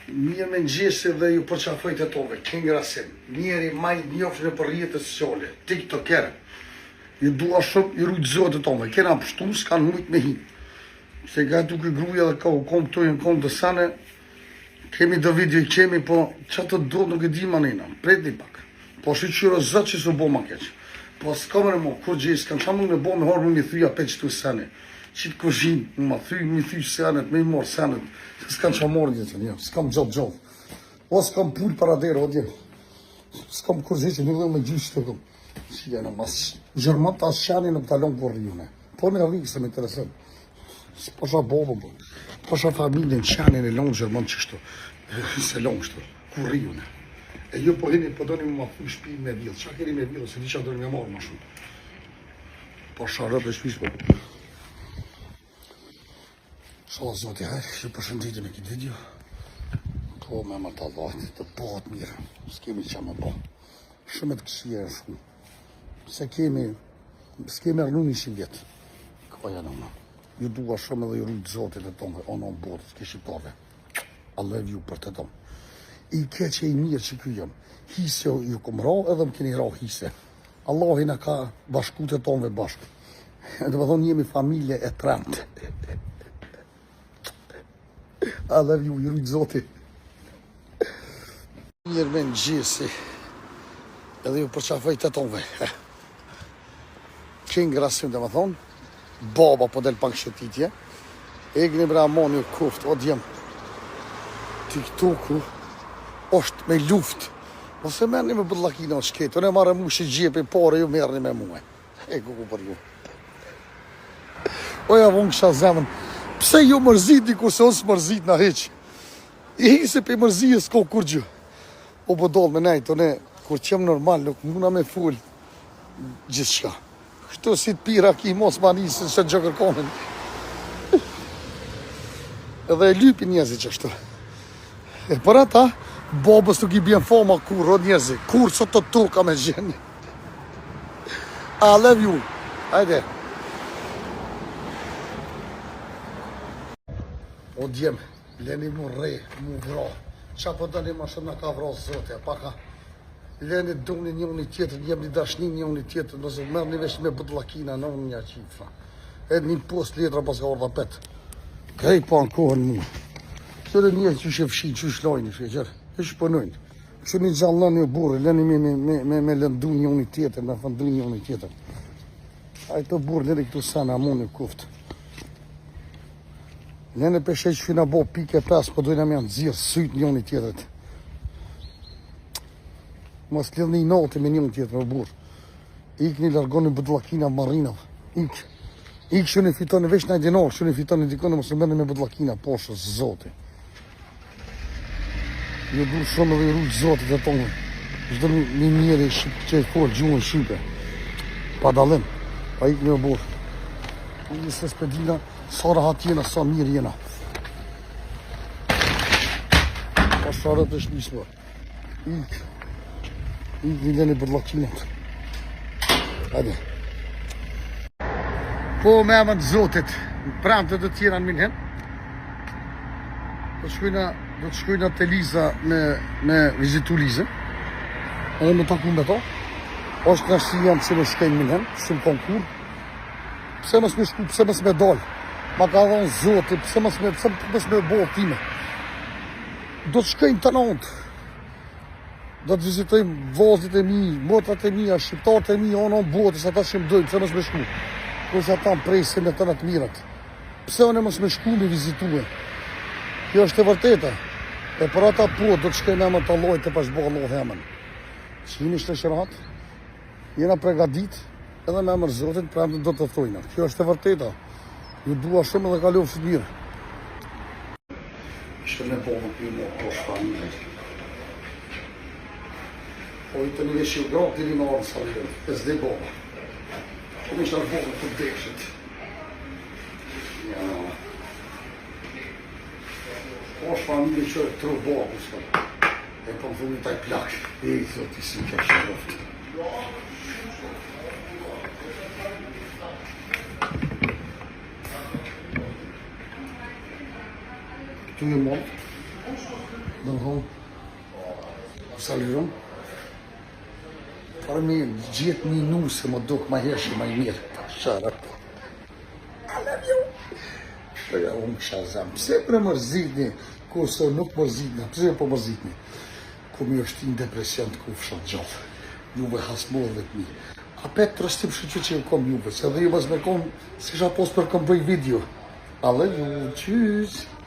Mirë me ngjesi dhe ju përqafoj të tove, kënë rasim. Njeri maj njofën e për rjetës sociale, tiktoker. Ju dua shumë, ju rujtë zotë të tove. Kena pështu, s'kanë mujtë me hi. Se ga duke gruja dhe ka u kom këtu jenë kom të sane, kemi do video i kemi, po që të do nuk e di manina, pret një pak. Po shqyro zëtë që s'u bo ma keq. Po s'kamër e mo, kur gjithë, s'kanë qa mund me bo me horë më mi thyja pe qëtu sane. Qitë kuzhin, më thy senet, me i morë senet, s'kam qa morë gjithë, një, s'kam gjotë. O s'kam pull para dere, o djemë. S'kam kuzhin që një dhe me gjyshtë të këm. Si jena mas gjërmat të asë qani në pëtalon për rjune. Po në rikë se me interesën. S'posha bobë, posha familjen qani në lonë gjërmat qështu. Se lonë qështu, kur rjune. E ju po hini, po do një më thuj shpi me villë. Qa keni me villë, se di qa do një me marë ma shumë. Po sharët e shpis po. Shala zoti, hajë, që përshënditim e këtë video. Po me më të dhajtë, të bëhat mirë. S'kemi që me bo. Shumë të kësia e shumë. S'kemi arnu një shi vjetë. Ka janë më. Ju dua shumë edhe ju rritë zotit e tonë, ono në botë, s'ke shqiptare. I love you për të tonë. I keqe i mirë që kjo jëmë. Hise ju kom ra edhe më keni ra hise. Allah i në ka bashku të tonëve bashkë. Dhe më thonë jemi familje e tremtë. I love you, ju rritë zotit. Mirë me në gjisi. Edhe ju përqafaj të tonëve. Kënë grasim dhe më thonë. Baba po del pak shëtitje. Egni bra amoni u kuft, o djemë. TikToku është me luft. Ose merni me bëllakina o shketë. Unë e marrë mu që gjepi pare, ju merni me muaj. E kuku për ju. Oja vënë kësha zemën. Pse ju mërzit dikur se unë s'mërzit në heqë? I hise pe mërzijës ko kur gjë. O bëdoll me nejtë, unë kur qem normal nuk muna me full gjithë shka. Kështu si të pira ki mos ma njësë që gjë kërkonin. Edhe e lypi njëzi që kështu. E për ata, babës nuk i bjen fama kur, o njëzi. Kur që të toka me gjenjë. I love you. Hajde. O djemë, leni mu re, mu vra. Qa po dani ma shumë në ka vra zote, paka. Leni duni një unë i tjetër, jem një dashnin një unë i tjetër, nëse mërë një vesh me bëdlakina në unë një qifa. Edhe një post letra pas ka orda petë. Krej pa në kohën mu. Kjore një që shë fshin, që shë lojnë, shëgjër, që shë pënojnë. Kështë një gjallë një burë, leni me lëndu një unë i tjetër, me fëndu një unë i tjetër. A i të burë, leni këtu sana, amoni kuftë. Leni peshe që fina bo pike 5, po dojnë me janë zirë, sytë një unë i tjetërit. Mos lidh një natë me një unë tjetër, me burë. Ik një largoni bëdlakina marinave. Ik që një fitoni veç në dinar, që një fitoni dikone mos në mërë me bëdlakina, poshës, zoti. Ju du shumë dhe ju rujtë zotit e tonë. Zdo një njëri që e folë gjuhën shqipe. Pa dalim, pa ik një burë. Një se spedina, sa rahat jena, sa mirë jena. Pa sharët e shlisë, Ik një leni bëdlakinat. Hajde. Po me amën zotit, pranë të tjera në minë hen. Do të shkojna të Liza me vizitu Lize. Edhe me taku me to. Oshtë në shqy jam që me shkejnë minë hen, shumë konkur. Pse mës me shku, pse mës me dollë. Ma ka dhonë zotit, pse mës me bo time. Do të shkojnë të nëndë. Do të vizitojmë vazit e mi, motrat e mija, shqiptarët e mi, onë botës, ata që më dojnë, pse mës me shku. Kërës ata më presin e të në të mirat. Pse onë mës me shku me vizitue. Kjo është e vërteta. E për ata po, do të shkejnë emën të lojtë e pashbo Allah emën. Që jemi shtë shërat, jena pregadit, edhe me emër zotin, për emën do të thojnë. Kjo është e vërteta. Ju dua shumë edhe kalohë shumë mirë. Ishte me bohë për një kosh familje. Po i të një veshë ju gratë diri në arën së rrën, e zde bohë. Që ishte arë bohë të dekshët. Ja. Kosh familje që e tërë bohë, përshka. E po më thunë taj plak. E i thot i si kja shëroftë. Këtu e mund. Në hon, saliron. Para mi gjithë një nusë më duk ma hershi ma i mirë. Shara. I love you. Ja, unë kësha zam. Pse për mërzitni, kurse nuk mërzitni, pse po mërzitni? Ku mi është në depresion të kufshat gjallë. Juve hasmodhet mi. A petë të rështim shqyqy që ju kom juve, se dhe ju mas me kom, si shapos për kom bëj video. I love you, qysh.